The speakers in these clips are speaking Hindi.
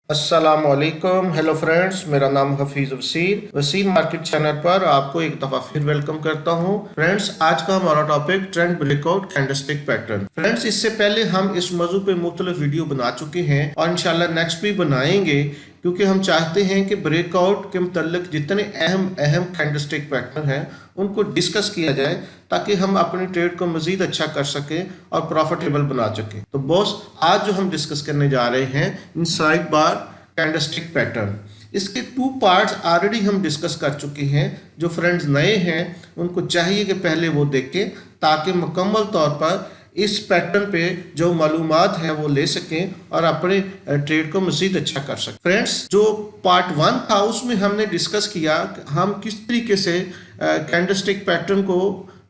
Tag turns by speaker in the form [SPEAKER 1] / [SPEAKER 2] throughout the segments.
[SPEAKER 1] अस्सलामुअलैकुम, हेलो फ्रेंड्स, मेरा नाम हफीज वसीर वसीर मार्केट चैनल पर आपको एक दफा फिर वेलकम करता हूं। फ्रेंड्स, आज का हमारा topic trend breakout candlestick pattern. Friends, इससे पहले हम इस मौजू पे मुख्तलिफ वीडियो बना चुके हैं और इंशाल्लाह नेक्स्ट भी बनाएंगे, क्योंकि हम चाहते हैं कि ब्रेकआउट के मुतल्लिक जितने अहम अहम कैंडलस्टिक पैटर्न हैं उनको डिस्कस किया जाए, ताकि हम अपने ट्रेड को मजीद अच्छा कर सकें और प्रॉफिटेबल बना सकें। तो बॉस, आज जो हम डिस्कस करने जा रहे हैं इनसाइड बार कैंडलस्टिक पैटर्न, इसके टू पार्ट्स ऑलरेडी हम डिस्कस कर चुके हैं। जो फ्रेंड्स नए हैं उनको चाहिए कि पहले वो देखें, ताकि मुकम्मल तौर पर इस पैटर्न पे जो मालूमात है वो ले सकें और अपने ट्रेड को मजीद अच्छा कर सकें। फ्रेंड्स, जो पार्ट 1 था उसमें हमने डिस्कस किया कि हम किस तरीके से कैंडलस्टिक पैटर्न को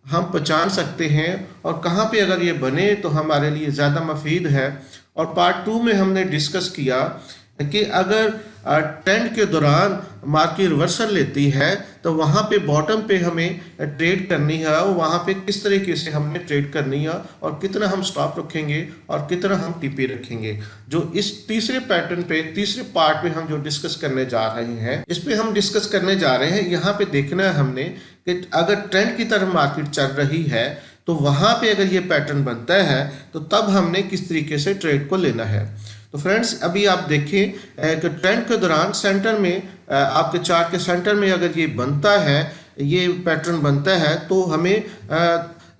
[SPEAKER 1] हम पहचान सकते हैं और कहाँ पे अगर ये बने तो हमारे लिए ज़्यादा मुफीद है। और पार्ट 2 में हमने डिस्कस किया कि अगर ट्रेंड के दौरान मार्केट रिवर्सल लेती है तो वहाँ पे बॉटम पे हमें ट्रेड करनी है और वहाँ पे किस तरीके से हमने ट्रेड करनी है और कितना हम स्टॉप रखेंगे और कितना हम टीपी रखेंगे। जो इस तीसरे पैटर्न पे तीसरे पार्ट में हम जो डिस्कस करने जा रहे हैं, इस पे हम डिस्कस करने जा रहे हैं। यहाँ पे देखना है हमने कि अगर ट्रेंड की तरफ मार्केट चल रही है तो वहाँ पे अगर ये पैटर्न बनता है तो तब हमने किस तरीके से ट्रेड को लेना है। तो फ्रेंड्स, अभी आप देखें कि ट्रेंड के दौरान सेंटर में आपके चार्ट के सेंटर में अगर ये बनता है, ये पैटर्न बनता है, तो हमें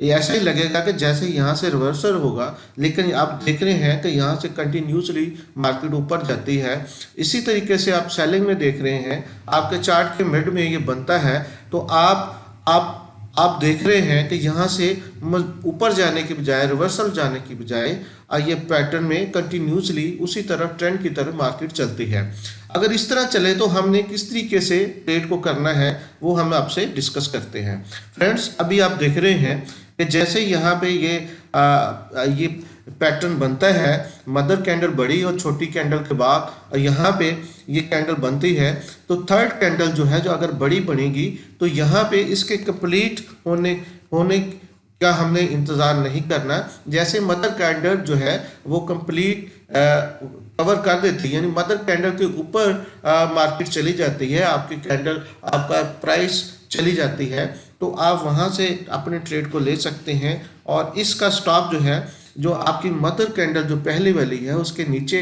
[SPEAKER 1] ऐसा ही लगेगा कि जैसे यहाँ से रिवर्सल होगा, लेकिन आप देख रहे हैं कि यहाँ से कंटिन्यूसली मार्केट ऊपर जाती है। इसी तरीके से आप सेलिंग में देख रहे हैं, आपके चार्ट के मिड में ये बनता है, तो आप देख रहे हैं कि यहाँ से ऊपर जाने के बजाय, रिवर्सल जाने की बजाय, ये पैटर्न में कंटिन्यूसली उसी तरह ट्रेंड की तरफ मार्केट चलती है। अगर इस तरह चले तो हमने किस तरीके से ट्रेड को करना है वो हम आपसे डिस्कस करते हैं। फ्रेंड्स, अभी आप देख रहे हैं कि जैसे यहाँ पे ये पैटर्न बनता है, मदर कैंडल बड़ी और छोटी कैंडल के बाद, और यहाँ पे ये कैंडल बनती है, तो थर्ड कैंडल जो है, जो अगर बड़ी बनेगी तो यहाँ पे इसके कंप्लीट होने का हमने इंतज़ार नहीं करना। जैसे मदर कैंडल जो है वो कंप्लीट कवर कर देती है, यानी मदर कैंडल के ऊपर मार्केट चली जाती है, आपकी कैंडल, आपका प्राइस चली जाती है, तो आप वहाँ से अपने ट्रेड को ले सकते हैं। और इसका स्टॉप जो है, जो आपकी मदर कैंडल जो पहले वाली है उसके नीचे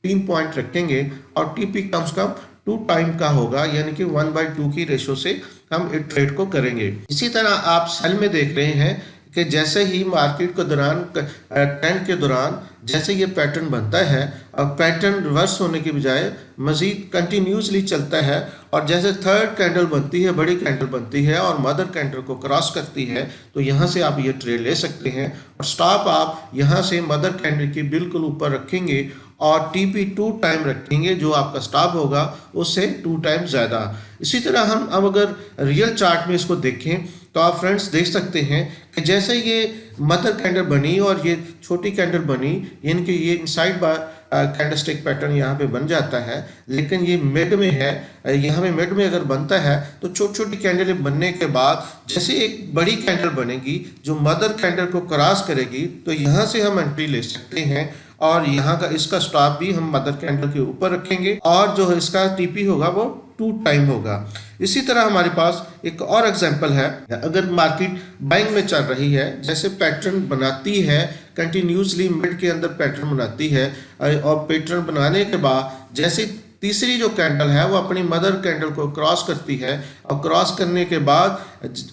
[SPEAKER 1] 3 पॉइंट रखेंगे और टीपी कम से कम 2 टाइम का होगा, यानी कि 1/2 की रेशो से हम इस ट्रेड को करेंगे। इसी तरह आप सेल में देख रहे हैं कि जैसे ही मार्केट के दौरान, ट्रेंड के दौरान जैसे ये पैटर्न बनता है और पैटर्न रिवर्स होने के बजाय मज़ीद कंटिन्यूसली चलता है, और जैसे थर्ड कैंडल बनती है, बड़ी कैंडल बनती है और मदर कैंडल को क्रॉस करती है, तो यहाँ से आप ये ट्रेड ले सकते हैं। और स्टॉप आप यहाँ से मदर कैंडल के बिल्कुल ऊपर रखेंगे और टीपी 2 टाइम रखेंगे, जो आपका स्टॉप होगा उससे 2 टाइम ज़्यादा। इसी तरह हम अब अगर रियल चार्ट में इसको देखें तो आप फ्रेंड्स देख सकते हैं कि जैसे ये मदर कैंडल बनी और ये छोटी कैंडल बनी, यानी कि ये इनसाइड बार कैंडलस्टिक पैटर्न यहाँ पे बन जाता है, लेकिन ये मिड में है। यहाँ पे मिड में अगर बनता है तो छोटी छोटी कैंडल बनने के बाद जैसे एक बड़ी कैंडल बनेगी जो मदर कैंडल को क्रॉस करेगी, तो यहाँ से हम एंट्री ले सकते हैं और यहाँ का इसका स्टॉप भी हम मदर कैंडल के ऊपर रखेंगे और जो इसका टीपी होगा वो 2 टाइम होगा। इसी तरह हमारे पास एक और एग्जांपल है, अगर मार्केट बाइंग में चल रही है, जैसे पैटर्न बनाती है कंटिन्यूसली मिड के अंदर पैटर्न बनाती है, और पैटर्न बनाने के बाद जैसे तीसरी जो कैंडल है वो अपनी मदर कैंडल को क्रॉस करती है, और क्रॉस करने के बाद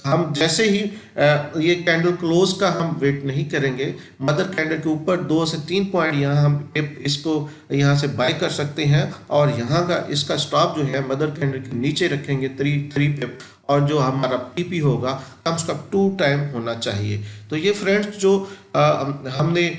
[SPEAKER 1] हम जैसे ही ये कैंडल क्लोज का हम वेट नहीं करेंगे, मदर कैंडल के ऊपर 2 से 3 पॉइंट यहाँ हम इसको यहाँ से बाय कर सकते हैं, और यहाँ का इसका स्टॉप जो है मदर कैंडल के नीचे रखेंगे 3 पे, और जो हमारा टीपी होगा कम से कम 2 टाइम होना चाहिए। तो ये फ्रेंड्स जो हमने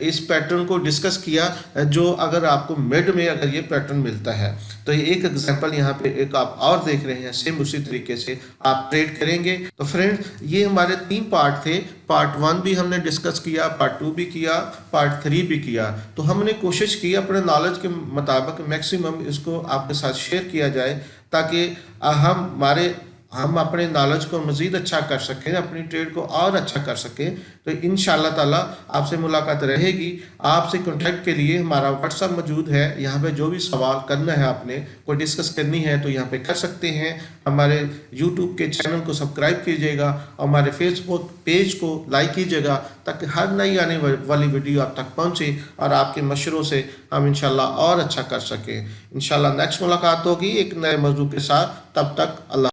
[SPEAKER 1] इस पैटर्न को डिस्कस किया, जो अगर आपको मिड में अगर ये पैटर्न मिलता है, तो ये एक एग्जांपल यहाँ पे एक आप और देख रहे हैं, सेम उसी तरीके से आप ट्रेड करेंगे। तो फ्रेंड्स, ये हमारे 3 पार्ट थे। पार्ट 1 भी हमने डिस्कस किया, पार्ट 2 भी किया, पार्ट 3 भी किया। तो हमने कोशिश की अपने नॉलेज के मुताबिक मैक्सिमम इसको आपके साथ शेयर किया जाए, ताकि हमारे हम अपने नॉलेज को मज़ीद अच्छा कर सकें, अपनी ट्रेड को और अच्छा कर सकें, तो इंशाअल्लाह ताला आपसे मुलाकात रहेगी। आपसे कॉन्टैक्ट के लिए हमारा व्हाट्सअप मौजूद है, यहाँ पे जो भी सवाल करना है आपने कोई डिस्कस करनी है तो यहाँ पे कर सकते हैं। हमारे यूट्यूब के चैनल को सब्सक्राइब कीजिएगा और हमारे फेसबुक पेज को लाइक कीजिएगा, ताकि हर नई आने वाली वीडियो आप तक पहुँचे और आपके मशवरों से हम इंशाल्लाह और अच्छा कर सकें। इंशाल्लाह नेक्स्ट मुलाकात होगी एक नए मौजू के साथ, तब तक अल्लाह।